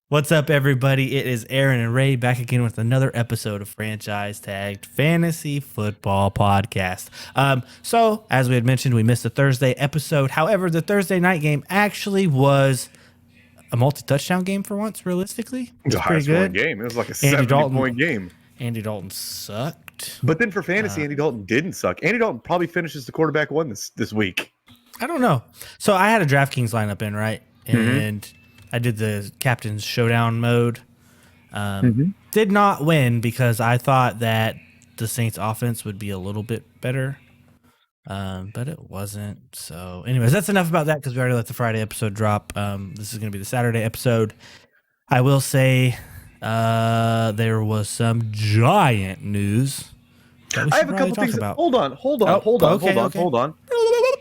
What's up, everybody? It is Aaron and Ray back again with another episode of Franchise Tagged Fantasy Football Podcast. So, as we had mentioned, we missed a Thursday episode. However, the Thursday night game actually was a multi-touchdown game for once, realistically. It was a pretty high-scoring good. game. It was like a Andy 70-point game. Andy Dalton sucked. But then for fantasy, Andy Dalton didn't suck. Andy Dalton probably finishes the quarterback one this week. I don't know. So, I had a DraftKings lineup in, right? And I did the captain's showdown mode. Did not win because I thought that the Saints offense would be a little bit better. But it wasn't. So anyways, that's enough about that because we already let the Friday episode drop. This is going to be the Saturday episode. I will say there was some giant news. I have a couple things. Hold on.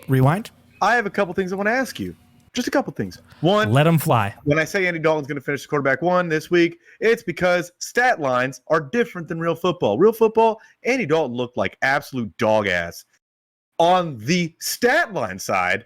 Rewind. I have a couple things I want to ask you. Just a couple things. One, let them fly. When I say Andy Dalton's going to finish the quarterback one this week, it's because stat lines are different than real football. Real football, Andy Dalton looked like absolute dog ass. On the stat line side,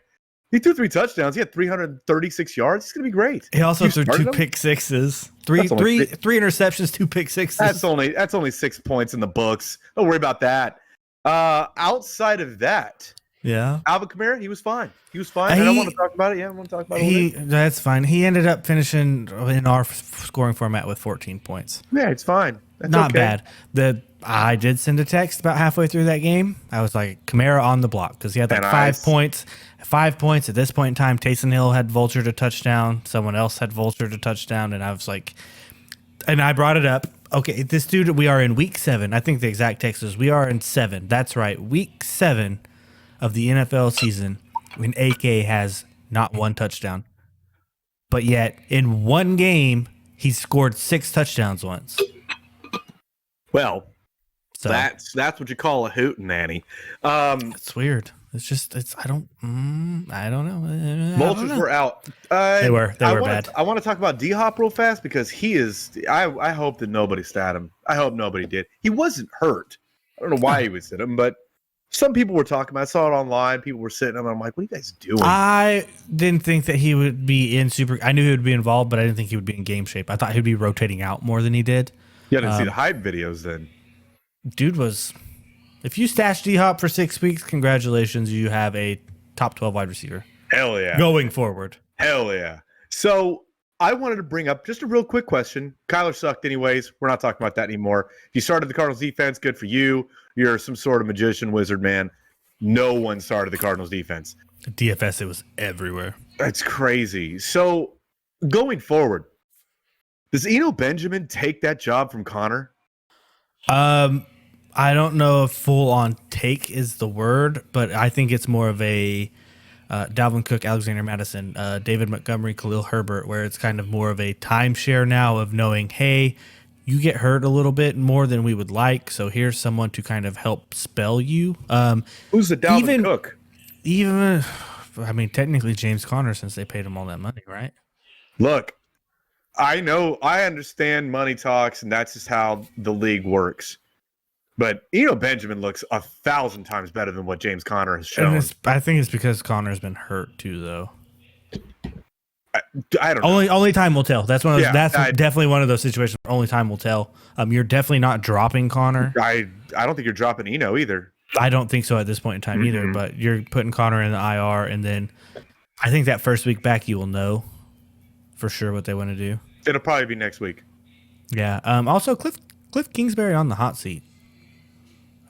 he threw 3 touchdowns. He had 336 yards. He's going to be great. He also threw 2 pick sixes, three interceptions, 2 pick sixes. That's only 6 points in the books. Don't worry about that. Outside of that, yeah, Alvin Kamara, he was fine. I don't want to talk about it. Yeah, I want to talk about it. That's fine. He ended up finishing in our scoring format with 14 points. Yeah, it's fine. That's not okay. bad. I did send a text about halfway through that game. I was like, Kamara on the block because he had like 5 points. 5 points at this point in time. Taysom Hill had vulture to touchdown. Someone else had vulture to touchdown, and I was like, and I brought it up. Okay, this dude, we are in week 7. I think the exact text is we are in 7. That's right, week 7 of the NFL season when AK has not 1 touchdown. But yet, in one game, he scored 6 touchdowns once. Well, so that's what you call a hootenanny. It's weird. I don't know. Vultures were out. They were bad. I want to talk about D-Hop real fast because he is. I hope that nobody stat him. I hope nobody did. He wasn't hurt. I don't know why he would sit him, but some people were talking about it. I saw it online. People were sitting him. I'm like, what are you guys doing? I didn't think that he would be in super. I knew he would be involved, but I didn't think he would be in game shape. I thought he'd be rotating out more than he did. You didn't see the hype videos then. Dude was. If you stash D-Hop for 6 weeks, congratulations. You have a top 12 wide receiver. Hell yeah. Going forward. Hell yeah. So I wanted to bring up just a real quick question. Kyler sucked anyways. We're not talking about that anymore. If you started the Cardinals defense, good for you. You're some sort of magician wizard, man. No one started the Cardinals defense. DFS, it was everywhere. That's crazy. So going forward, does Eno Benjamin take that job from Connor? I don't know if full on take is the word, but I think it's more of a Dalvin Cook, Alexander Madison, David Montgomery, Khalil Herbert, where it's kind of more of a timeshare now of knowing, hey, you get hurt a little bit more than we would like, so here's someone to kind of help spell you. Who's the Dalvin Cook? I mean, technically James Conner, since they paid him all that money, right? Look, I understand money talks, and that's just how the league works. But Eno Benjamin looks 1,000 times better than what James Conner has shown. I think it's because Conner's been hurt too, though. I don't know. Only time will tell. That's one. That's definitely one of those situations where only time will tell. You're definitely not dropping Conner. I don't think you're dropping Eno either. I don't think so at this point in time either. But you're putting Conner in the IR, and then I think that first week back you will know for sure what they want to do. It'll probably be next week. Yeah. Also, Cliff Kingsbury on the hot seat.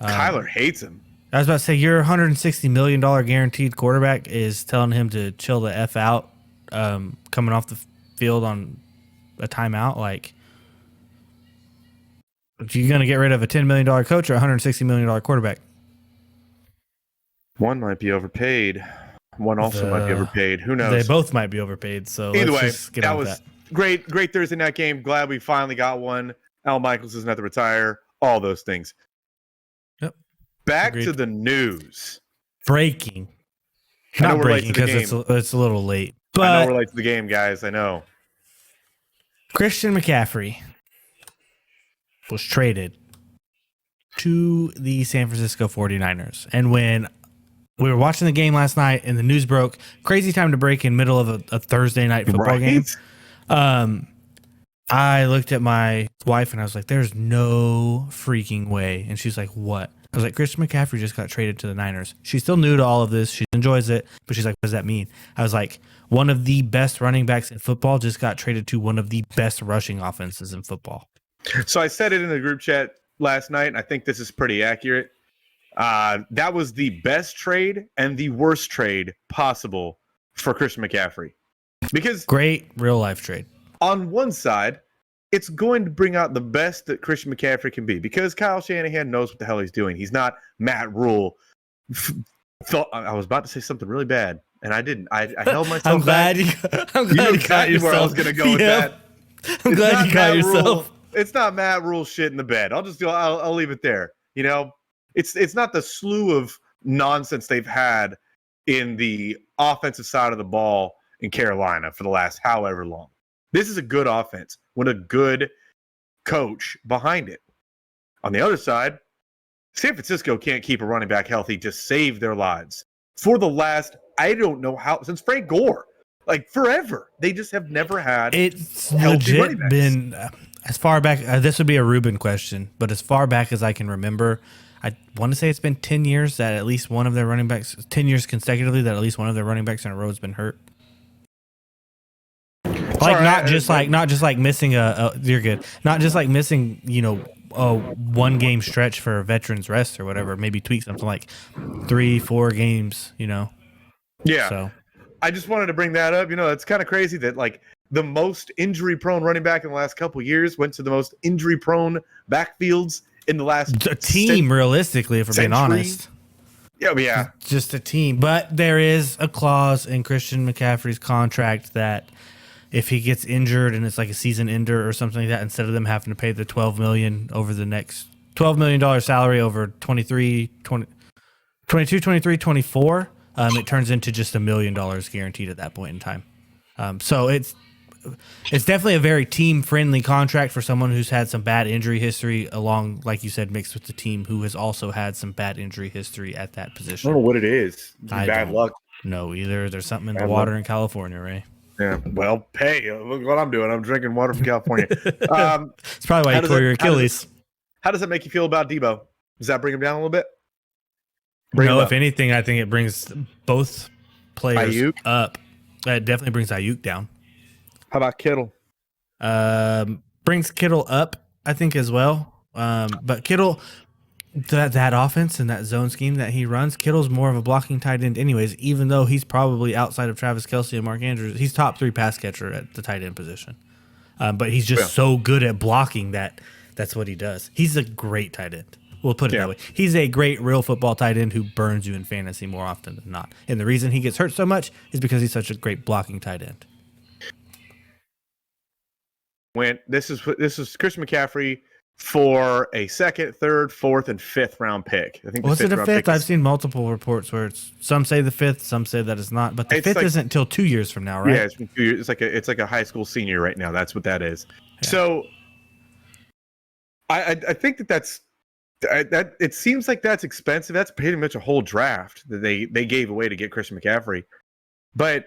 Kyler hates him. I was about to say, your $160 million guaranteed quarterback is telling him to chill the F out coming off the field on a timeout. Like, if you're going to get rid of a $10 million coach or a $160 million quarterback? One might be overpaid. One also might be overpaid. Who knows? They both might be overpaid. So either way, that was great Thursday night game. Glad we finally got one. Al Michaels doesn't have to retire. All those things. Back to the news. Breaking. Not breaking because it's a little late. But I know we're late to the game, guys. I know. Christian McCaffrey was traded to the San Francisco 49ers. And when we were watching the game last night and the news broke, crazy time to break in middle of a Thursday night football game. I looked at my wife and I was like, there's no freaking way. And she's like, what? I was like, Christian McCaffrey just got traded to the Niners. She's still new to all of this. She enjoys it. But she's like, what does that mean? I was like, one of the best running backs in football just got traded to one of the best rushing offenses in football. So I said it in the group chat last night, and I think this is pretty accurate. That was the best trade and the worst trade possible for Christian McCaffrey. Because great real life trade. On one side, it's going to bring out the best that Christian McCaffrey can be because Kyle Shanahan knows what the hell he's doing. He's not Matt Rule. I was about to say something really bad, and I didn't. I held myself I'm glad back. I'm glad you got yourself. Where I was going to go with that. I'm glad you got yourself. It's not Matt Rule shit in the bed. I'll leave it there. You know, it's not the slew of nonsense they've had in the offensive side of the ball in Carolina for the last however long. This is a good offense with a good coach behind it. On the other side, San Francisco can't keep a running back healthy to save their lives. For the last, I don't know how, since Frank Gore, like forever. They just have never had it's legit been as far back. This would be a Ruben question, but as far back as I can remember, I want to say it's been 10 years that at least one of their running backs, 10 years consecutively that at least one of their running backs in a row has been hurt. Like not just like missing you're good. Not just like missing, a 1 game stretch for a veteran's rest or whatever. Maybe tweak something like 3-4 games. Yeah. So I just wanted to bring that up. It's kind of crazy that like the most injury prone running back in the last couple of years went to the most injury prone backfields in the last team. Realistically, if we're being honest. Yeah. Just a team, but there is a clause in Christian McCaffrey's contract that if he gets injured and it's like a season ender or something like that, instead of them having to pay the $12 million over the next $12 million salary over 22, 23, 24, it turns into just $1 million guaranteed at that point in time. So it's definitely a very team friendly contract for someone who's had some bad injury history along, like you said, mixed with the team who has also had some bad injury history at that position. I don't know what it is. Bad luck. No, either. There's something in the water in California, Ray. Yeah, well, hey, look what I'm doing. I'm drinking water from California. It's probably why you tore your Achilles. How does that make you feel about Debo? Does that bring him down a little bit? If anything, I think it brings both players Ayuk up. It definitely brings Ayuk down. How about Kittle? Brings Kittle up, I think, as well. But Kittle, that offense and that zone scheme that he runs, Kittle's more of a blocking tight end anyways, even though he's probably outside of Travis Kelce and Mark Andrews. He's top 3 pass catcher at the tight end position. But he's just so good at blocking that's what he does. He's a great tight end. We'll put it that way. He's a great real football tight end who burns you in fantasy more often than not. And the reason he gets hurt so much is because he's such a great blocking tight end. This is Christian McCaffrey for a 2nd, 3rd, 4th, and 5th round pick. I think. Was it a 5th? I've seen multiple reports where some say the 5th, some say that it's not. But the 5th isn't until 2 years from now, right? Yeah, it's from 2 years. It's like a high school senior right now. That's what that is. Yeah. So, I think that's it seems like that's expensive. That's pretty much a whole draft that they gave away to get Christian McCaffrey. But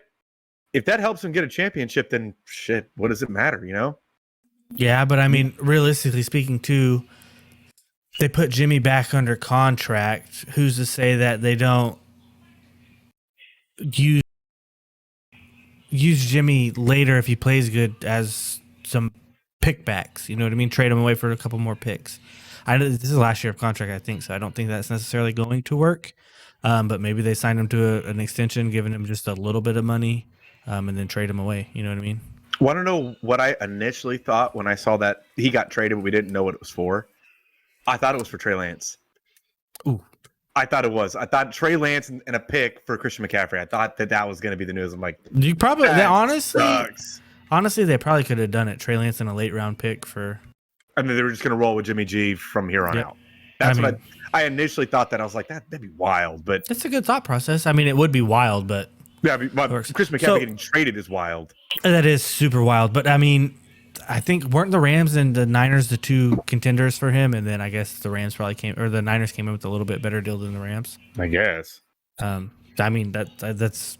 if that helps him get a championship, then shit, what does it matter? Yeah, but I mean, realistically speaking, too, they put Jimmy back under contract. Who's to say that they don't use Jimmy later if he plays good as some pickbacks? You know what I mean? Trade him away for a couple more picks. I know this is last year of contract, I think, so I don't think that's necessarily going to work. But maybe they signed him to an extension, giving him just a little bit of money, and then trade him away. You know what I mean? Want to know what I initially thought when I saw that he got traded, but we didn't know what it was for? I thought it was for Trey Lance. Ooh. I thought it was. I thought Trey Lance and a pick for Christian McCaffrey. I thought that was going to be the news. I'm like, you probably sucks. Honestly, they probably could have done it. Trey Lance and a late round pick for. I mean, they were just going to roll with Jimmy G from here on out. That's what I initially thought. That I was like, that'd be wild. But that's a good thought process. I mean, it would be wild, but yeah, Chris McCaffrey getting traded is wild. That is super wild. But I mean, I think weren't the Rams and the Niners the 2 contenders for him, and then I guess the Rams the Niners came in with a little bit better deal than the Rams. I guess. I mean that's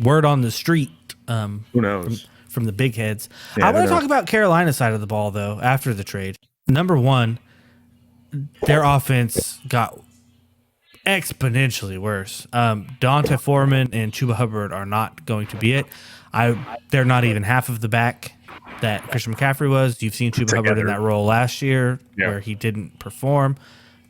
word on the street. Who knows? from the big heads. Yeah, I want to talk about Carolina's side of the ball, though, after the trade. Number one, their offense got exponentially worse. Dante Foreman and Chuba Hubbard are not going to be it. They're not even half of the back that Christian McCaffrey was. You've seen Chuba Hubbard in that role last year where he didn't perform.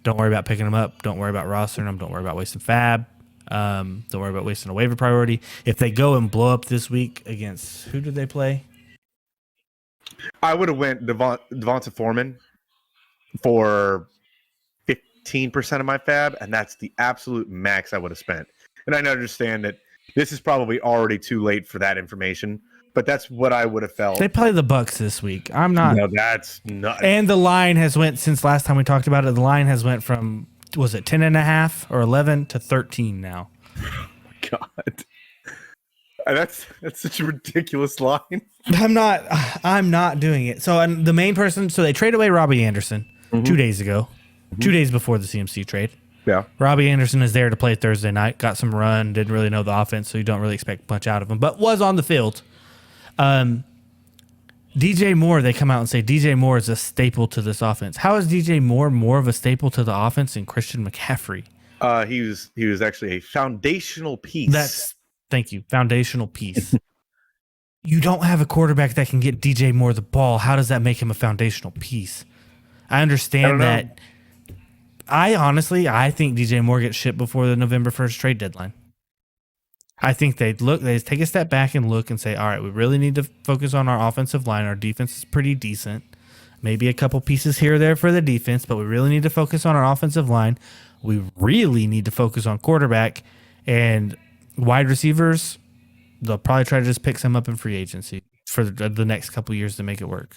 Don't worry about picking him up. Don't worry about rostering him. Don't worry about wasting fab. Don't worry about wasting a waiver priority. If they go and blow up this week against, who did they play? I would have went Devonta Foreman for 15% of my fab, and that's the absolute max I would have spent. And I understand that this is probably already too late for that information, but that's what I would have felt. They play the Bucks this week. I'm not. No, that's not. And the line has went since last time we talked about it. The line has went from, was it 10.5 or 11 to 13 now? God, that's such a ridiculous line. I'm not doing it. So and the main person. So they traded away Robbie Anderson 2 days ago, 2 days before the CMC trade. Yeah, Robbie Anderson is there to play Thursday night. Got some run. Didn't really know the offense, so you don't really expect much out of him. But was on the field. DJ Moore, they come out and say DJ Moore is a staple to this offense. How is DJ Moore more of a staple to the offense than Christian McCaffrey? He was actually a foundational piece. Thank you, foundational piece. You don't have a quarterback that can get DJ Moore the ball. How does that make him a foundational piece? I understand that. I think DJ Moore gets shipped before the November 1st trade deadline. I think they take a step back and look and say, all right, we really need to focus on our offensive line. Our defense is pretty decent. Maybe a couple pieces here or there for the defense, but we really need to focus on our offensive line. We really need to focus on quarterback and wide receivers. They'll probably try to just pick some up in free agency for the next couple years to make it work.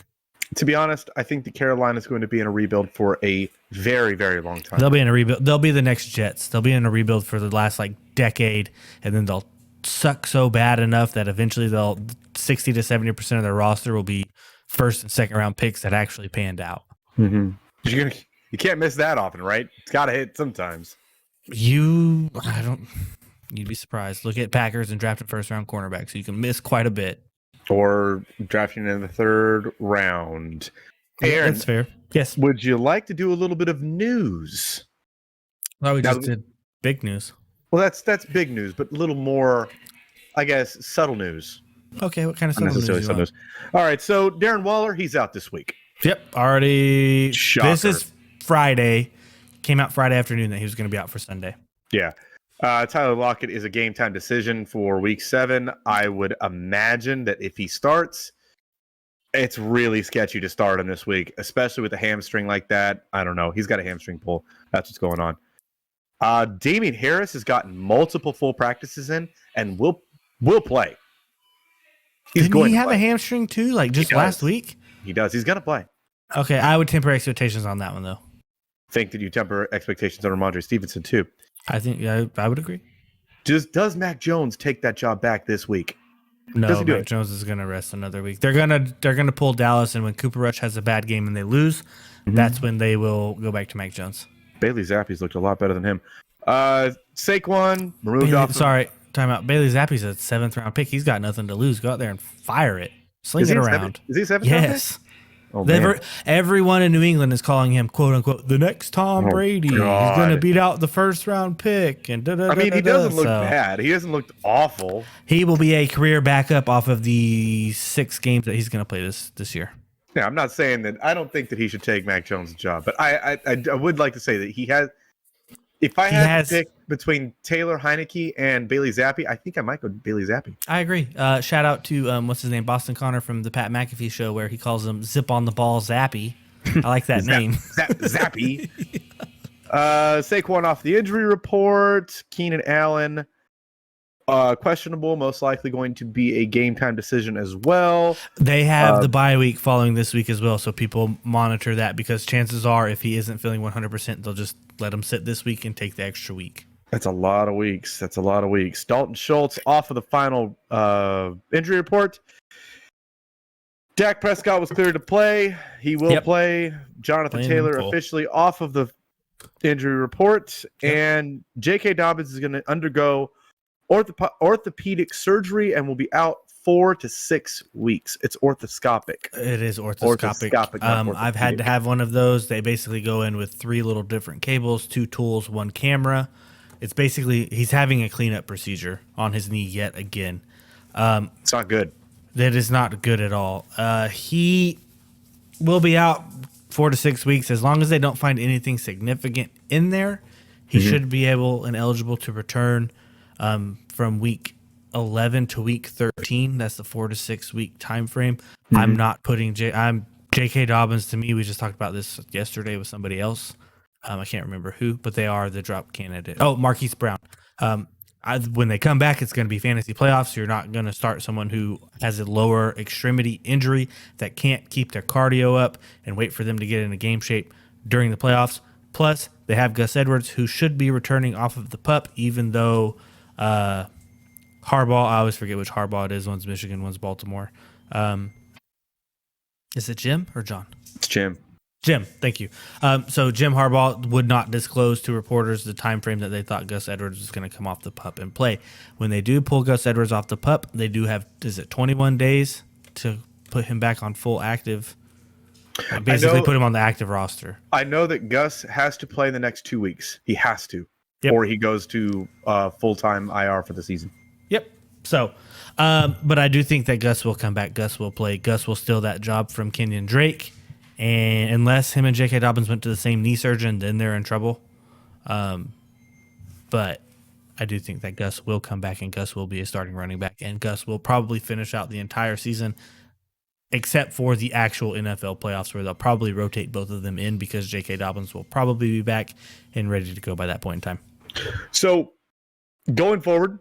To be honest, I think the Carolina is going to be in a rebuild for a very, very long time. They'll be in a rebuild. They'll be the next Jets. They'll be in a rebuild for the last decade, and then they'll suck so bad enough that eventually 60 to 70% of their roster will be first and second round picks that actually panned out. Mm-hmm. You can't miss that often, right? It's got to hit sometimes. You'd be surprised. Look at Packers and drafted first round cornerback, so you can miss quite a bit. Or drafting in the third round. Aaron, that's fair. Yes. Would you like to do a little bit of news? Well, we just did big news. Well, that's big news, but a little more, I guess, subtle news. Okay, what kind of subtle news? All right, so Darren Waller, he's out this week. Yep, already. Shocker. This is Friday. Came out Friday afternoon that he was going to be out for Sunday. Yeah. Tyler Lockett is a game time decision for week 7. I would imagine that if he starts, it's really sketchy to start him this week, especially with a hamstring like that. I don't know. He's got a hamstring pull. That's what's going on. Damian Harris has gotten multiple full practices in and will play. Didn't he have a hamstring too, just last week? He does. He's going to play. Okay, I would temper expectations on that one, though. Think that you temper expectations on Ramondre Stevenson, too. I think I would agree. Does Mac Jones take that job back this week? No, Mac Jones is going to rest another week. They're gonna pull Dallas, and when Cooper Rush has a bad game and they lose, that's when they will go back to Mac Jones. Bailey Zappi's looked a lot better than him. Saquon removed off. Sorry, time out. Bailey Zappi's a 7th round pick. He's got nothing to lose. Go out there and fire it. Sling it around. Is he 7th? Yes. Oh, man. Everyone in New England is calling him, quote unquote, the next Tom Brady. God. He's going to beat out the 1st round pick. And he doesn't look bad. He doesn't look awful. He will be a career backup off of the 6 games that he's going to play this year. Yeah, I'm not saying that. I don't think that he should take Mac Jones' job, but I would like to say that he has. If I had to pick between Taylor Heineke and Bailey Zappi, I think I might go Bailey Zappi. I agree. Shout out to what's his name, Boston Connor from the Pat McAfee show, where he calls him "Zip on the Ball Zappy." I like that name, Zappy. Saquon off the injury report. Keenan Allen questionable, most likely going to be a game time decision as well. They have the bye week following this week as well, so people monitor that because chances are if he isn't feeling 100%, they'll just let him sit this week and take the extra week. That's a lot of weeks. Dalton Schultz off of the final injury report. Dak Prescott was cleared to play. He will play. Jonathan Taylor officially off of the injury report. Yep. And J.K. Dobbins is going to undergo orthopedic surgery and will be out 4 to 6 weeks. It's orthoscopic. It is orthoscopic. Not I've had to have one of those. They basically go in with 3 little different cables, 2 tools, 1 camera. It's basically he's having a cleanup procedure on his knee yet again. It's not good. That is not good at all. He will be out 4 to 6 weeks as long as they don't find anything significant in there. He should be able and eligible to return from week 11 to week 13. That's the 4 to 6 week time frame. I'm not putting J.K. Dobbins. To me, we just talked about this yesterday with somebody else. I can't remember who, but they are the drop candidate. Oh, Marquise Brown. When they come back, it's going to be fantasy playoffs. So you're not going to start someone who has a lower extremity injury that can't keep their cardio up and wait for them to get into game shape during the playoffs. Plus, they have Gus Edwards, who should be returning off of the PUP, even though Harbaugh, I always forget which Harbaugh it is. One's Michigan, one's Baltimore. Is it Jim or John? It's Jim. Jim, thank you. So Jim Harbaugh would not disclose to reporters the time frame that they thought Gus Edwards was going to come off the PUP and play. When they do pull Gus Edwards off the PUP, they do have, 21 days to put him back on full active? Basically put him on the active roster. I know that Gus has to play the next 2 weeks. He has to. Yep. Or he goes to full-time IR for the season. Yep. So, but I do think that Gus will come back. Gus will play. Gus will steal that job from Kenyon Drake. And unless him and J.K. Dobbins went to the same knee surgeon, then they're in trouble. But I do think that Gus will come back and Gus will be a starting running back. And Gus will probably finish out the entire season, except for the actual NFL playoffs where they'll probably rotate both of them in because J.K. Dobbins will probably be back and ready to go by that point in time. So going forward,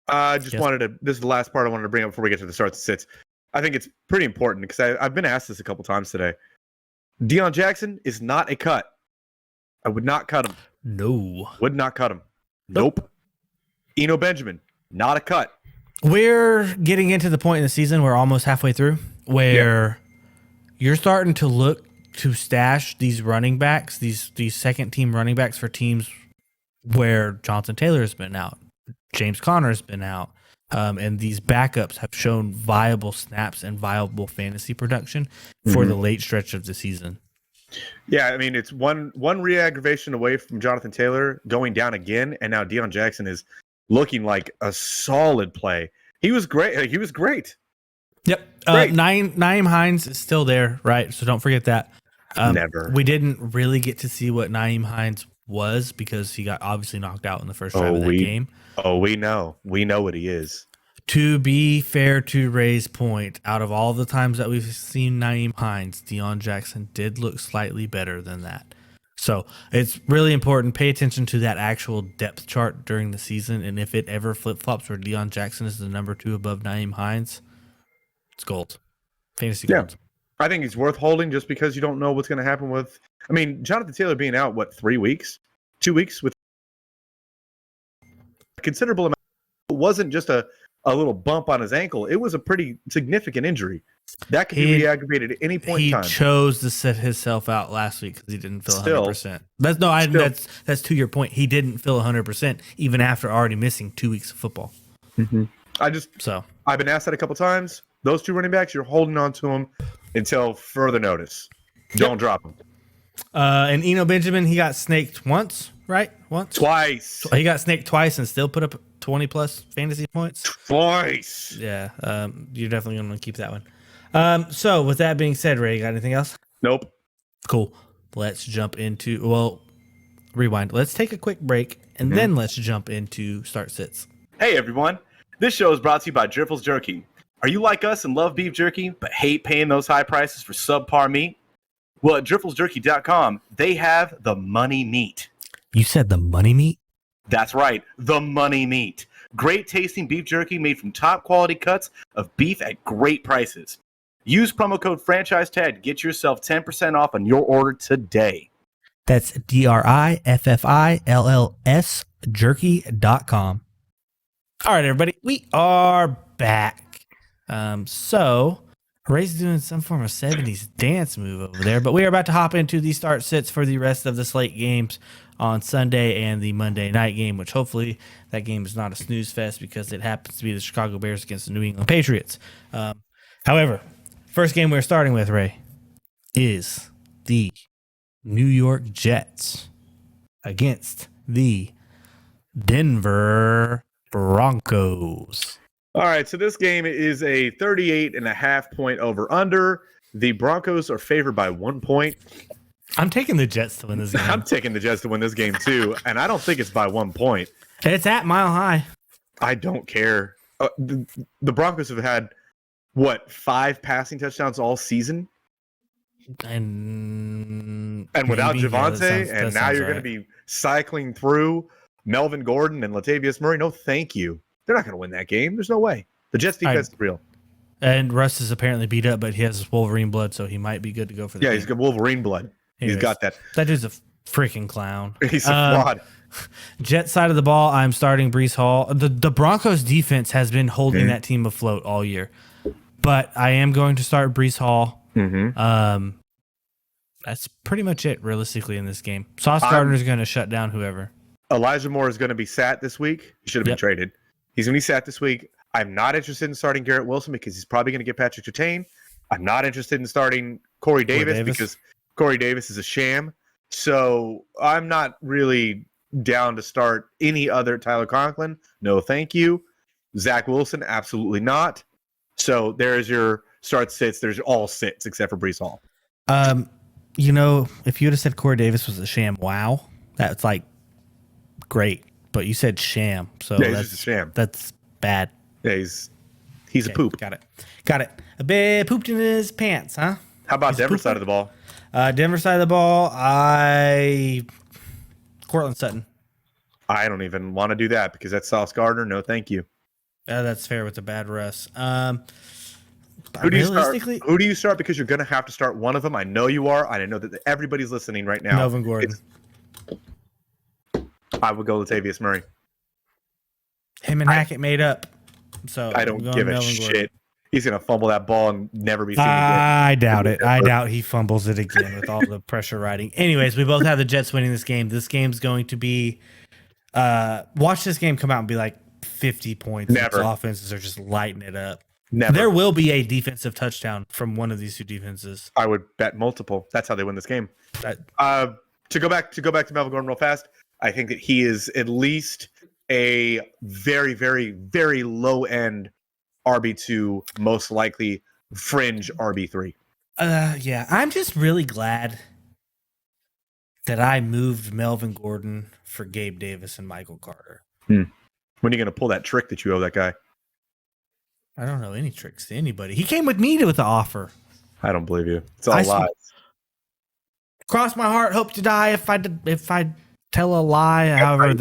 this is the last part I wanted to bring up before we get to the starts and sits. I think it's pretty important because I've been asked this a couple times today. Deion Jackson is not a cut. I would not cut him. No. Would not cut him. Nope. Eno Benjamin, not a cut. We're getting into the point in the season, we're almost halfway through, where you're starting to look to stash these running backs, these second team running backs for teams where Jonathan Taylor has been out, James Conner has been out, and these backups have shown viable snaps and viable fantasy production for the late stretch of the season. Yeah, I mean, it's one re-aggravation away from Jonathan Taylor going down again, and now Deion Jackson is looking like a solid play. He was great. He was great. Yep. Nyheim Hines is still there, right? So don't forget that. Never. We didn't really get to see what Nyheim Hines was because he got obviously knocked out in the first drive of that game. Oh, we know. We know what he is. To be fair to Ray's point, out of all the times that we've seen Nyheim Hines, Deion Jackson did look slightly better than that. So it's really important. Pay attention to that actual depth chart during the season, and if it ever flip-flops where Deion Jackson is the number 2 above Nyheim Hines, it's gold. Fantasy gold. I think he's worth holding just because you don't know what's going to happen with... I mean, Jonathan Taylor being out, 3 weeks? 2 weeks with a considerable amount. It wasn't just a little bump on his ankle. It was a pretty significant injury. That could be re-aggravated at any point in time. He chose to set himself out last week because he didn't feel 100%. That's to your point. He didn't feel 100% even after already missing 2 weeks of football. Mm-hmm. I've been asked that a couple times. Those 2 running backs, you're holding on to them until further notice. Don't drop them. And Eno Benjamin, he got snaked once, right? Twice. He got snaked twice and still put up 20 plus fantasy points. Twice. Yeah. You're definitely going to keep that one. So with that being said, Ray, you got anything else? Nope. Cool. Let's jump into, rewind. Let's take a quick break and then let's jump into start sits. Hey everyone. This show is brought to you by Driffles Jerky. Are you like us and love beef jerky, but hate paying those high prices for subpar meat? Well, at DrifflesJerky.com, they have the money meat. You said the money meat? That's right, the money meat. Great tasting beef jerky made from top quality cuts of beef at great prices. Use promo code FranchiseTag to get yourself 10% off on your order today. That's DRIFFILLS jerky.com. All right, everybody, we are back. So Ray's doing some form of 70s dance move over there, but we are about to hop into the start sits for the rest of the slate games. on Sunday and the Monday night game, which hopefully that game is not a snooze fest because it happens to be the Chicago Bears against the New England Patriots. However, first game we're starting with, Ray, is the New York Jets against the Denver Broncos. All right, so this game is a 38.5-point over-under. The Broncos are favored by 1 point. I'm taking the Jets to win this game. I'm taking the Jets to win this game, too, and I don't think it's by 1 point. It's at Mile High. I don't care. The Broncos have had, 5 passing touchdowns all season? And without Javonte, that and now you're going to be cycling through Melvin Gordon and Latavius Murray. No, thank you. They're not going to win that game. There's no way. The Jets defense is real. And Russ is apparently beat up, but he has Wolverine blood, so he might be good to go for the game. He's got Wolverine blood. Anyways, he's got that. That dude's a freaking clown. He's a fraud. Jet side of the ball, I'm starting Breece Hall. The Broncos defense has been holding that team afloat all year, but I am going to start Breece Hall. That's pretty much it, realistically, in this game. Sauce Gardner is going to shut down whoever. Elijah Moore is going to be sat this week. He should have been traded. He's going to be sat this week. I'm not interested in starting Garrett Wilson because he's probably going to get Patrick Surtain. I'm not interested in starting Corey Davis because Corey Davis is a sham. So I'm not really down to start any other Tyler Conklin. No, thank you. Zach Wilson, absolutely not. So there's your start sits. There's all sits except for Breece Hall. If you would have said Corey Davis was a sham, wow, that's like great. But you said sham, so he's just a sham. That's bad. Yeah, he's a poop. Got it. A bit pooped in his pants, huh? How about Denver side of the ball? Denver side of the ball, Cortland Sutton. I don't even want to do that because that's Sauce Gardner. No, thank you. That's fair with the bad Russ. Who do you start? Because you're going to have to start one of them. I know you are. I know that everybody's listening right now. Melvin Gordon. I would go Latavius Murray. Him and Hackett made up. So I don't give a shit. He's going to fumble that ball and never be seen again. I doubt it. I doubt he fumbles it again with all the pressure riding. Anyways, we both have the Jets winning this game. This game's going to be watch this game come out and be like 50 points. Never. These offenses are just lighting it up. Never. There will be a defensive touchdown from one of these two defenses. I would bet multiple. That's how they win this game. To go back to Melvin Gordon real fast, I think that he is at least a very, very, very low end RB2, most likely fringe RB3. Yeah, I'm just really glad that I moved Melvin Gordon for Gabe Davis and Michael Carter. When are you going to pull that trick that you owe that guy? I don't know any tricks to anybody. He came with me with the offer. I don't believe you. It's all lies. Cross my heart, hope to die if I tell a lie. However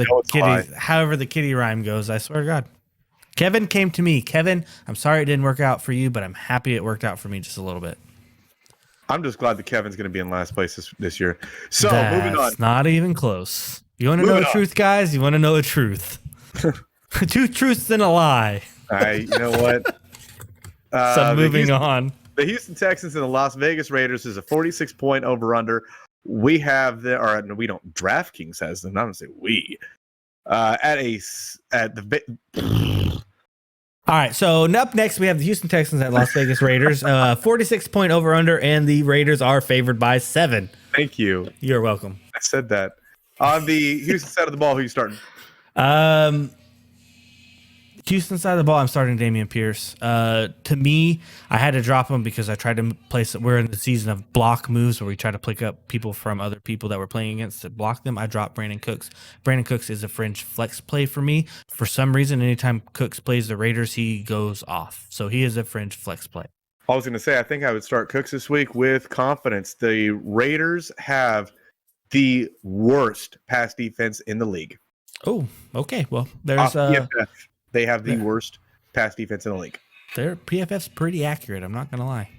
the kitty rhyme goes. I swear to God. Kevin came to me. Kevin, I'm sorry it didn't work out for you, but I'm happy it worked out for me just a little bit. I'm just glad that Kevin's going to be in last place this year. So moving on. Not even close. You want to know the truth, guys? You want to know the truth? 2 truths and a lie. You know what? So moving on. The Houston Texans and the Las Vegas Raiders is a 46-point over-under. We have DraftKings has them. I'm going to say we. All right, so up next we have the Houston Texans at Las Vegas Raiders. 46-point over-under, and the Raiders are favored by 7. Thank you. You're welcome. I said that. On the Houston side of the ball, who are you starting? Houston side of the ball, I'm starting Dameon Pierce. To me, I had to drop him because I tried to place. We're in the season of block moves where we try to pick up people from other people that we're playing against to block them. I dropped Brandon Cooks. Brandon Cooks is a fringe flex play for me. For some reason, anytime Cooks plays the Raiders, he goes off. So he is a fringe flex play. I was going to say, I think I would start Cooks this week with confidence. The Raiders have the worst pass defense in the league. Oh, okay. Well, there's They have the worst pass defense in the league. Their PFF's pretty accurate. I'm not going to lie.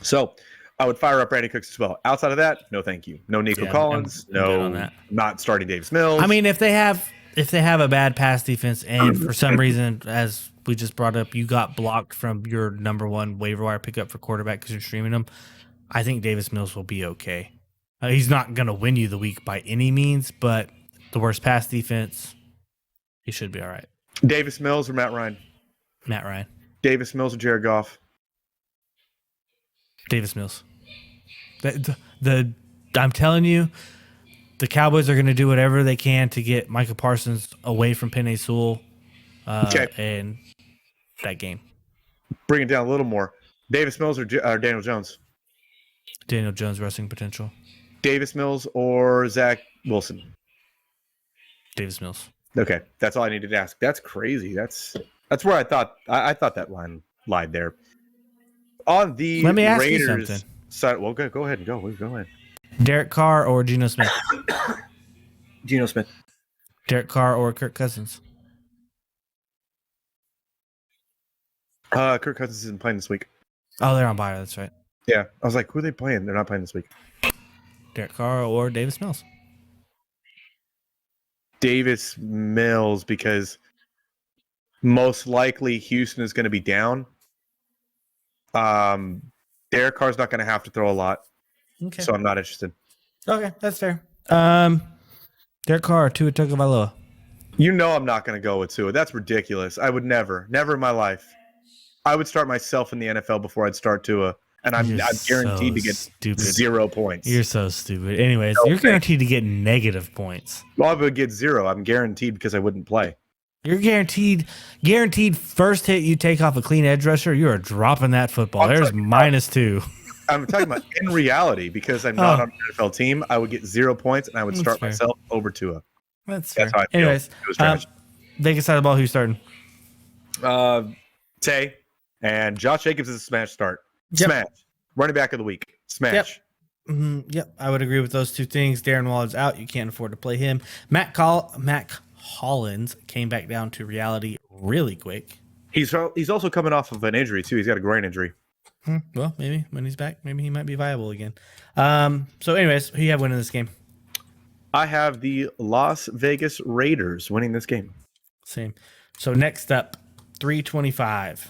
So I would fire up Brandon Cooks as well. Outside of that, no thank you. No Nico Collins. No, not starting Davis Mills. I mean, if they have a bad pass defense and for some reason, as we just brought up, you got blocked from your number 1 waiver wire pickup for quarterback because you're streaming him, I think Davis Mills will be okay. He's not going to win you the week by any means, but the worst pass defense. He should be all right. Davis Mills or Matt Ryan? Matt Ryan. Davis Mills or Jared Goff? Davis Mills. I'm telling you, the Cowboys are going to do whatever they can to get Micah Parsons away from Penei Sewell and that game. Bring it down a little more. Davis Mills or Daniel Jones? Daniel Jones rushing potential. Davis Mills or Zach Wilson? Davis Mills. Okay, that's all I needed to ask. That's crazy. That's where I thought that line lied there. On the Let me ask Raiders you something. side, well, go ahead and go. Go ahead. Derek Carr or Geno Smith? Geno Smith. Derek Carr or Kirk Cousins? Kirk Cousins isn't playing this week. Oh, they're on bye. That's right. Yeah, I was like, who are they playing? They're not playing this week. Derek Carr or Davis Mills? Davis Mills, because most likely Houston is going to be down. Derek Carr's not going to have to throw a lot, Okay. so I'm not interested. Okay, that's fair. Derek Carr, Tua Tagovailoa. You know I'm not going to go with Tua. That's ridiculous. I would never in my life. I would start myself in the NFL before I'd start Tua, and I'm guaranteed to get stupid. 0 points. You're so stupid. Anyways, you're guaranteed to get negative points. Well, I would get 0. I'm guaranteed because I wouldn't play. You're guaranteed first hit you take off a clean edge rusher, you are dropping that football. There's -2. I'm talking about in reality, because I'm not on an NFL team. I would get 0 points, and I would start myself over Tua. That's fair. how I feel. Anyways, It was trash. Vegas side of the ball, who's starting? Tay and Josh Jacobs is a smash start. Yep. Smash. Running back of the week. Smash. Yep, I would agree with those two things. Darren Waller's out. You can't afford to play him. Mac Hollins came back down to reality really quick. He's also coming off of an injury, too. He's got a groin injury. Well, maybe when he's back, maybe he might be viable again. So anyways, who you have winning this game? I have the Las Vegas Raiders winning this game. Same. So next up, 3:25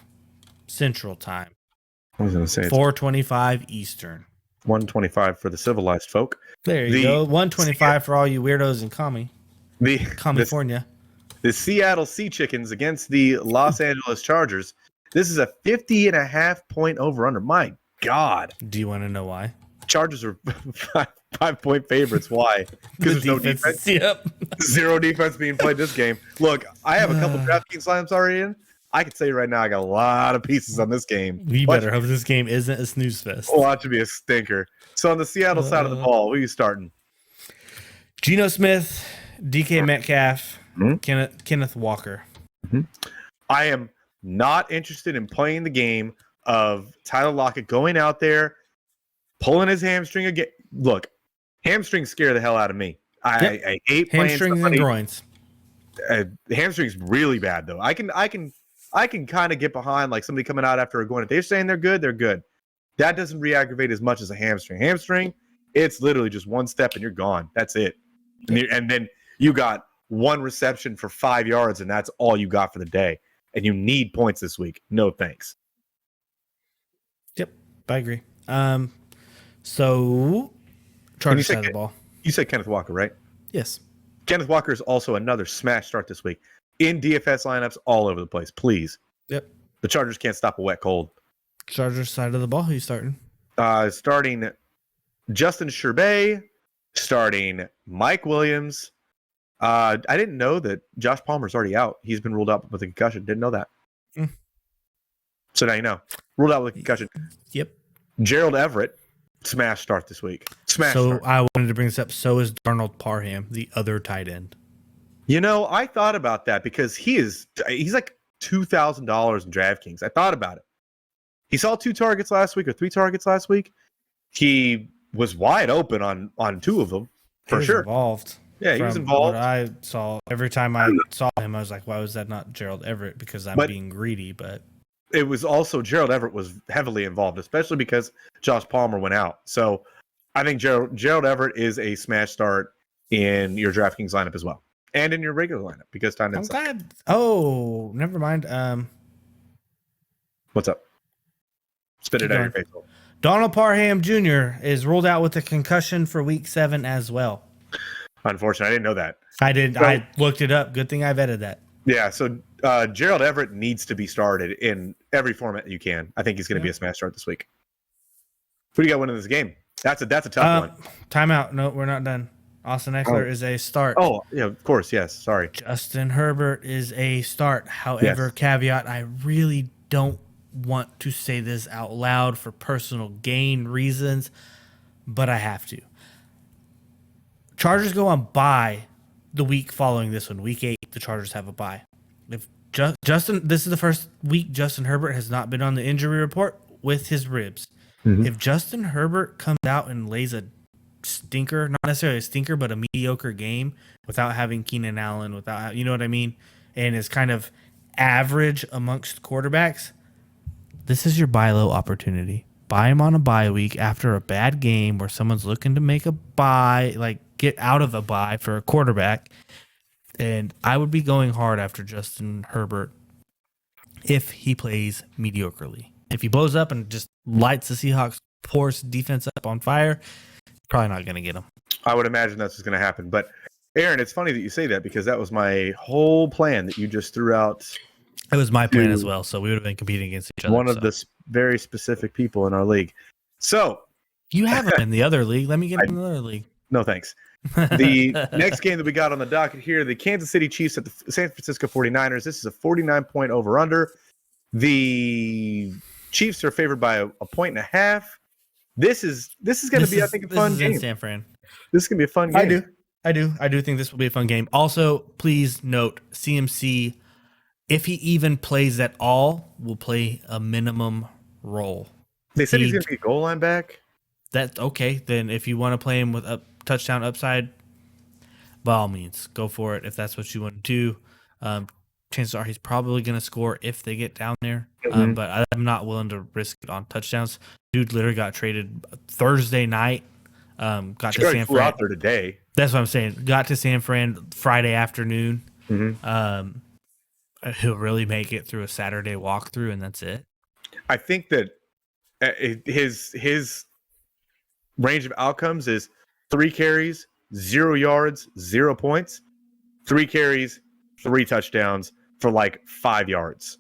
Central Time. I was going to say 4:25 Eastern. 125 for the civilized folk. There you go. 125 for all you weirdos in California. The Seattle Sea Chickens against the Los Angeles Chargers. This is a 50.5 point over-under. My God. Do you want to know why? Chargers are 5-point favorites. Why? Because there's no defense. Yep. 0 defense being played this game. Look, I have a couple DraftKings lineups already in. I can tell you right now, I got a lot of pieces on this game. We better hope this game isn't a snooze fest. Watch it be a stinker. So on the Seattle side of the ball, who are you starting? Geno Smith, DK Metcalf, Kenneth Walker. I am not interested in playing the game of Tyler Lockett going out there, pulling his hamstring again. Look, hamstrings scare the hell out of me. I hate playing hamstrings and groins. Hamstrings really bad though. I can kind of get behind like somebody coming out after a groin. If they're saying they're good, they're good. That doesn't re-aggravate as much as a hamstring. Hamstring, it's literally just one step and you're gone. That's it. And then you got one reception for 5 yards and that's all you got for the day. And you need points this week. No thanks. Yep, I agree. So Chargers side of the ball. You said Kenneth Walker, right? Yes. Kenneth Walker is also another smash start this week. In DFS lineups all over the place, please. Yep. The Chargers can't stop a wet cold. Chargers side of the ball, who you starting? Starting Justin Sherbet, starting Mike Williams. I didn't know that Josh Palmer's already out. He's been ruled out with a concussion. Didn't know that. So now you know. Ruled out with a concussion. Yep. Gerald Everett, smash start this week. Smash start. I wanted to bring this up. So is Darnold Parham, the other tight end. You know, I thought about that because he's like $2,000 in DraftKings. I thought about it. He saw 2 targets last week or 3 targets last week. He was wide open on 2 of them for sure. Involved. Yeah, he was involved. What I saw every time I saw him, I was like, "Why was that not Gerald Everett?" Because I'm being greedy. But it was also Gerald Everett was heavily involved, especially because Josh Palmer went out. So I think Gerald Everett is a smash start in your DraftKings lineup as well. And in your regular lineup because time didn't. I'm glad. Oh, never mind. What's up? Spit it out your face. Donald Parham Jr. is ruled out with a concussion for Week 7 as well. Unfortunately, I didn't know that. I did. So- I looked it up. Good thing I vetted that. Yeah, so Gerald Everett needs to be started in every format you can. I think he's going to be a smash start this week. Who do you got winning this game? That's a tough one. Timeout. No, we're not done. Austin Eckler is a start. Oh, yeah, of course. Yes. Sorry. Justin Herbert is a start. However, caveat, I really don't want to say this out loud for personal gain reasons, but I have to. Chargers go on bye the week following this one. Week 8, the Chargers have a bye. If Justin, this is the first week Justin Herbert has not been on the injury report with his ribs. Mhm. If Justin Herbert comes out and lays a stinker, not necessarily a stinker, but a mediocre game without having Keenan Allen, without, you know what I mean, and is kind of average amongst quarterbacks, this is your buy low opportunity. Buy him on a bye week after a bad game where someone's looking to make a buy, like get out of a buy for a quarterback. And I would be going hard after Justin Herbert if he plays mediocrely. If he blows up and just lights the Seahawks' poor defense up on fire, probably not going to get him. I would imagine that's what's going to happen. But Aaron, it's funny that you say that because that was my whole plan that you just threw out. It was my plan as well, so we would have been competing against each other. One of the very specific people in our league. So you have him in the other league. Let me get him in the other league. No, thanks. The next game that we got on the docket here, the Kansas City Chiefs at the San Francisco 49ers. This is a 49-point over-under. The Chiefs are favored by a 1.5. This is going to be, I think, a fun game. In San Fran. This is going to be a fun game. I do think this will be a fun game. Also, please note, CMC, if he even plays at all, will play a minimum role. They said he's going to be a goal line back. That's okay. Then if you want to play him with a touchdown upside, by all means, go for it if that's what you want to do. Chances are he's probably going to score if they get down there. But I'm not willing to risk it on touchdowns. Dude literally got traded Thursday night. Got to San Fran out there today. That's what I'm saying. Got to San Fran Friday afternoon. He'll really make it through a Saturday walkthrough, and that's it. I think that his range of outcomes is 3 carries, 0 yards, 0 points, 3 carries, 3 touchdowns for like 5 yards.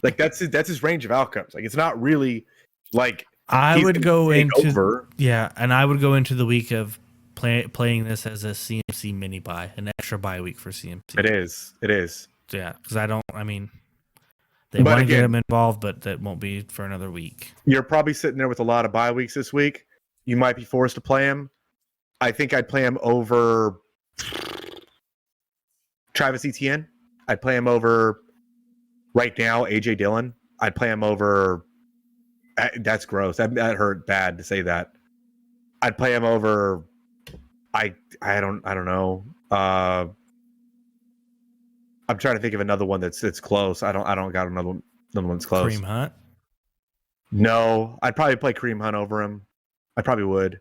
Like that's his range of outcomes. Like it's not really like I would go into over. Yeah, and I would go into the week of playing this as a CMC mini buy, an extra bye week for CMC. It is. Yeah, because they want to get him involved, but that won't be for another week. You're probably sitting there with a lot of bye weeks this week. You might be forced to play him. I think I'd play him over Travis Etienne. I'd play him over right now AJ Dillon. I'd play him over. That's gross. That hurt bad to say that. I'd play him over. I don't know. I'm trying to think of another one that's close. I don't got another one that's close. Kareem Hunt? No, I'd probably play Kareem Hunt over him. I probably would.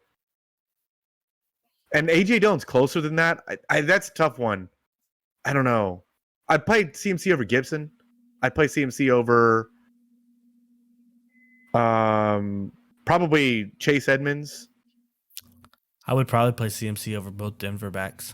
And AJ Dillon's closer than that. That's a tough one. I don't know. I'd play CMC over Gibson. I'd play CMC over probably Chase Edmonds. I would probably play CMC over both Denver backs.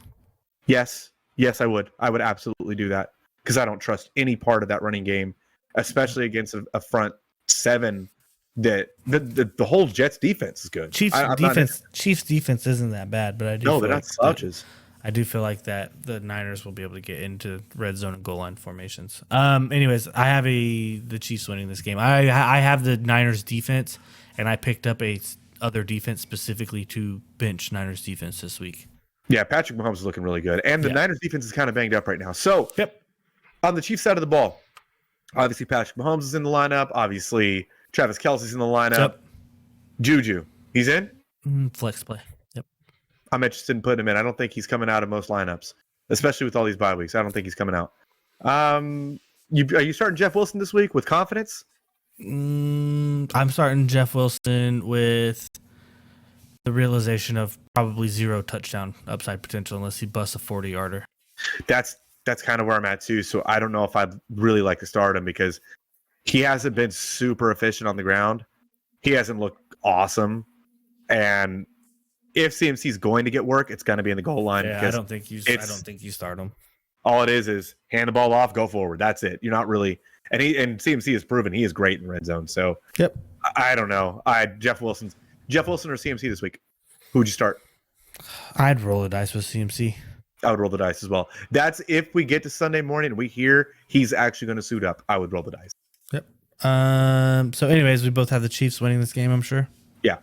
Yes, I would. I would absolutely do that because I don't trust any part of that running game, especially against a front seven. That the whole Jets defense is good. Chiefs defense isn't that bad, but I do. No, they're not slouches. I do feel like that the Niners will be able to get into red zone and goal line formations. Anyways, I have the Chiefs winning this game. I have the Niners defense, and I picked up a other defense specifically to bench Niners defense this week. Yeah, Patrick Mahomes is looking really good, and the Niners defense is kind of banged up right now. So, on the Chiefs side of the ball, obviously Patrick Mahomes is in the lineup. Obviously Travis Kelce's in the lineup. Juju, he's in? Flex play. Yep. I'm interested in putting him in. I don't think he's coming out of most lineups, especially with all these bye weeks. I don't think he's coming out. Are you starting Jeff Wilson this week with confidence? I'm starting Jeff Wilson with the realization of probably 0 touchdown upside potential unless he busts a 40-yarder. That's kind of where I'm at too. So I don't know if I'd really like to start him because he hasn't been super efficient on the ground. He hasn't looked awesome. And if CMC is going to get work, it's going to be in the goal line. Yeah, I don't think you start him. All it is hand the ball off, go forward. That's it. You're not really, and CMC has proven he is great in red zone. So yep. I don't know. Jeff Wilson or CMC this week. Who would you start? I'd roll the dice with CMC. I would roll the dice as well. That's if we get to Sunday morning and we hear he's actually going to suit up. I would roll the dice. Yep. So anyways, we both have the Chiefs winning this game, I'm sure. Yeah.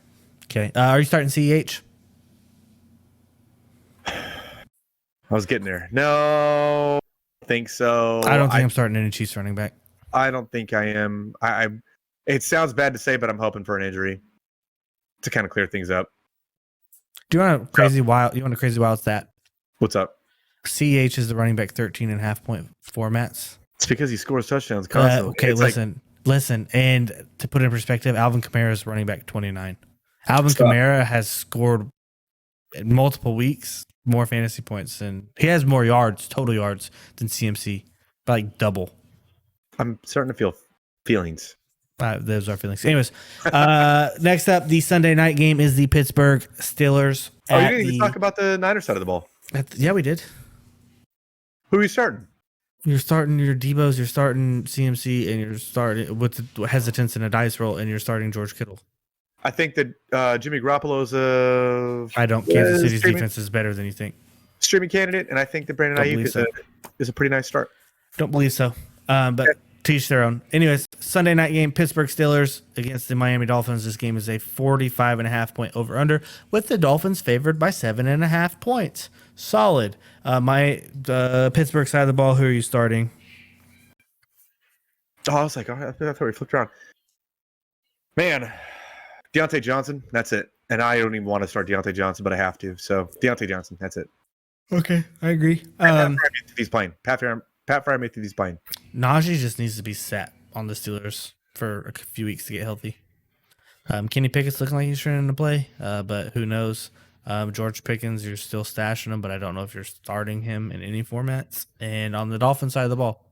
Okay. Are you starting CEH? I was getting there. No, I think so. I don't think I'm starting any Chiefs running back. I don't think I am. It sounds bad to say, but I'm hoping for an injury to kind of clear things up. Do you want a crazy wild stat? What's up? CEH is the running back 13.5 point formats. It's because he scores touchdowns constantly. Okay, listen. And to put it in perspective, Alvin Kamara is running back 29. Alvin Kamara has scored in multiple weeks more fantasy points and he has more total yards than CMC, like double. I'm starting to feel feelings. Those are feelings. Anyways, next up, the Sunday night game is the Pittsburgh Steelers. Oh, you didn't even talk about the Niners side of the ball. Yeah, we did. Who are you starting? You're starting your Debos, you're starting CMC, and you're starting with the hesitance in a dice roll, and you're starting George Kittle. I think that Jimmy Garoppolo's Kansas City's defense is better than you think. Streaming candidate, and I think that Brandon Ayuk is a pretty nice start. Don't believe so. But to each their own. Anyways, Sunday night game, Pittsburgh Steelers against the Miami Dolphins. This game is a 45.5 point over-under, with the Dolphins favored by 7.5 points. Solid. My Pittsburgh side of the ball, who are you starting? Oh, I was like, I thought we flipped around. Man, Deontay Johnson, that's it. And I don't even want to start Deontay Johnson, but I have to. So Deontay Johnson, that's it. Okay, I agree. Pat Freiermuth, he's playing. Najee just needs to be sat on the Steelers for a few weeks to get healthy. Kenny Pickett's looking like he's trying to play, but who knows? George Pickens, you're still stashing him, but I don't know if you're starting him in any formats. And on the Dolphins side of the ball,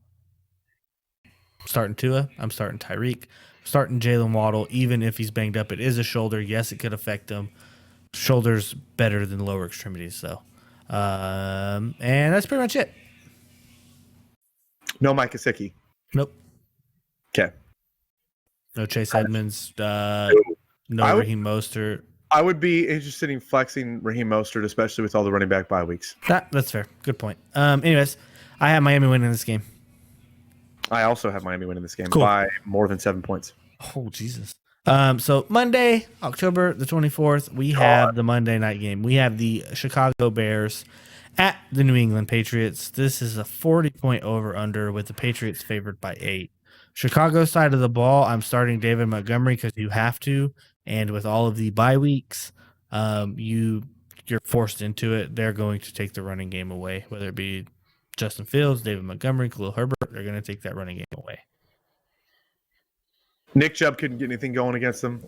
I'm starting Tua. I'm starting Tyreek. I'm starting Jalen Waddle, even if he's banged up. It is a shoulder. Yes, it could affect him. Shoulders better than lower extremities, though. And that's pretty much it. No Mike Gesicki. Nope. Okay. No Chase Edmonds. No Raheem Mostert. I would be interested in flexing Raheem Mostert, especially with all the running back bye weeks. That's fair. Good point. Anyways, I have Miami winning this game. I also have Miami winning this game by more than 7 points. Oh, Jesus. So Monday, October the 24th, we have the Monday night game. We have the Chicago Bears at the New England Patriots. This is a 40-point over-under with the Patriots favored by 8. Chicago side of the ball, I'm starting David Montgomery because you have to. And with all of the bye weeks, you're forced into it. They're going to take the running game away, whether it be Justin Fields, David Montgomery, Khalil Herbert. They're going to take that running game away. Nick Chubb couldn't get anything going against them.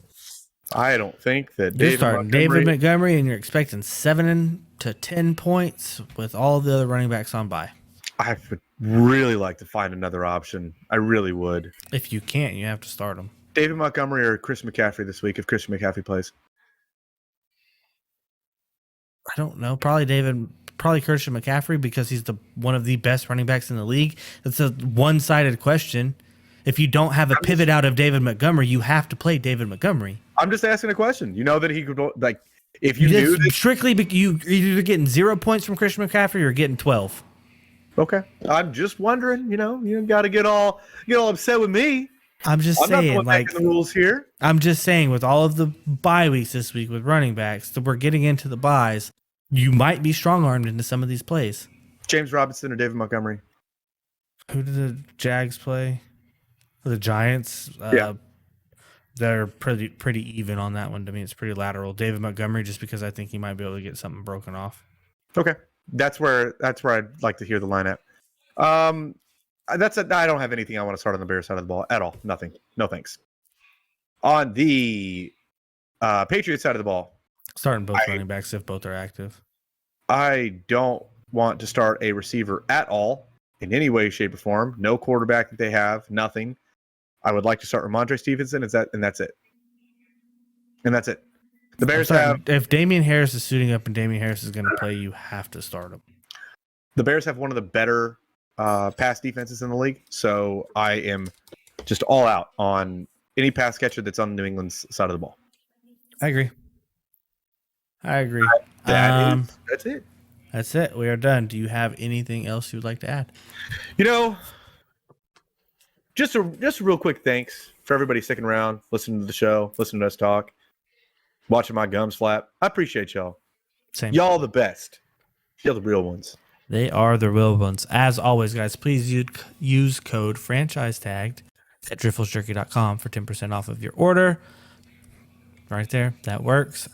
I don't think that you're starting David Montgomery, and you're expecting 7 to 10 points with all of the other running backs on bye. I would really like to find another option. I really would. If you can't, you have to start them. David Montgomery or Chris McCaffrey this week if Christian McCaffrey plays? I don't know. Probably Christian McCaffrey because he's one of the best running backs in the league. It's a one-sided question. If you don't have a pivot out of David Montgomery, you have to play David Montgomery. I'm just asking a question. You know that he could, like, if you knew that strictly, you're either getting 0 points from Christian McCaffrey or getting 12. Okay. I'm just wondering, you got to get all upset with me. I'm just saying, not the one making the rules here. I'm just saying, with all of the bye weeks this week with running backs, that we're getting into the buys, you might be strong-armed into some of these plays. James Robinson or David Montgomery? Who did the Jags play? The Giants? Yeah. They're pretty even on that one to me. It's pretty lateral. David Montgomery, just because I think he might be able to get something broken off. Okay. That's where I'd like to hear the line at. I don't have anything I want to start on the Bears side of the ball at all. Nothing. No thanks. On the Patriots side of the ball, starting both running backs if both are active. I don't want to start a receiver at all in any way, shape, or form. No quarterback that they have. Nothing. I would like to start Ramondre Stevenson. And that's it. The Bears have if Damian Harris is suiting up and Damian Harris is going to play, you have to start him. the Bears have one of the better pass defenses in the league, so I am just all out on any pass catcher that's on New England's side of the ball. I agree. That's it. That's it. We are done. Do you have anything else you'd like to add? You know, just a real quick thanks for everybody sticking around, listening to the show, listening to us talk, watching my gums flap. I appreciate y'all. Same. Y'all the best. Y'all the real ones. They are the real ones. As always, guys, please use code FranchiseTagged at drifflesjerky.com for 10% off of your order. Right there. That works.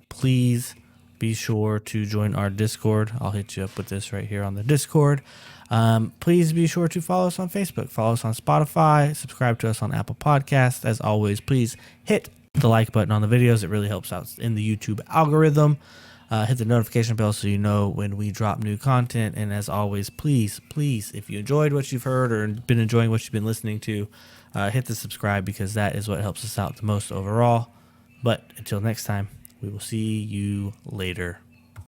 Please be sure to join our Discord. I'll hit you up with this right here on the Discord. Please be sure to follow us on Facebook, follow us on Spotify, subscribe to us on Apple Podcasts. As always, please hit the like button on the videos. It really helps out in the YouTube algorithm. Hit the notification bell so you know when we drop new content. And as always, please, if you enjoyed what you've heard or been enjoying what you've been listening to, hit the subscribe because that is what helps us out the most overall. But until next time, we will see you later.